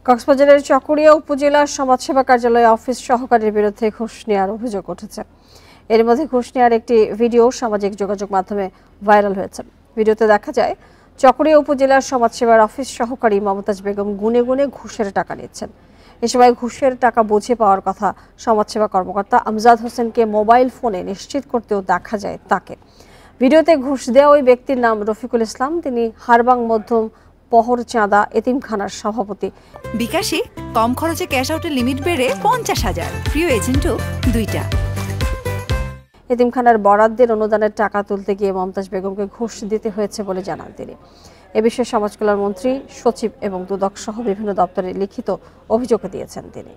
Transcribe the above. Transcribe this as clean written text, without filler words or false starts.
কক্সবাজারের চকরিয়া উপজেলার সমাজসেবা কার্যালয়ে অফিস সহকারীর বিরুদ্ধে ঘুষ নেওয়ার অভিযোগ উঠেছে। এর মধ্যে ঘুষ নেওয়ার একটি ভিডিও সামাজিক যোগাযোগ মাধ্যমে ভাইরাল হয়েছে। ভিডিওতে দেখা যায় চকরিয়া উপজেলার সমাজসেবার অফিস সহকারী মমতাজ বেগম গুনে গুনে ঘুষের টাকা নিচ্ছেন। এ সময় ঘুষের টাকা বুঝে পাওয়ার কথা সমাজসেবা কর্মকর্তা আমজাদ হোসেনকে মোবাইল ফোনে নিশ্চিত করতেও দেখা যায় তাকে। ভিডিওতে ঘুষ দেওয়া ওই ব্যক্তির নাম রফিকুল ইসলাম। তিনি হারবাং মধ্যম পহর চাঁদা এতিমখানার সভাপতি। বিকাশে কম খরচে ক্যাশ আউটের লিমিট বেড়ে 50,000, প্রিয় এজেন্টও 2টা। এতিমখানার বরাদ্দের অনুদানের টাকা তুলতে গিয়ে মমতাজ বেগমকে ঘুষ দিতে হয়েছে বলে জানান তিনি। এ বিষয়ে সমাজ কল্যাণ মন্ত্রী, সচিব এবং দুদক সহ বিভিন্ন দপ্তরে লিখিত অভিযোগ দিয়েছেন তিনি।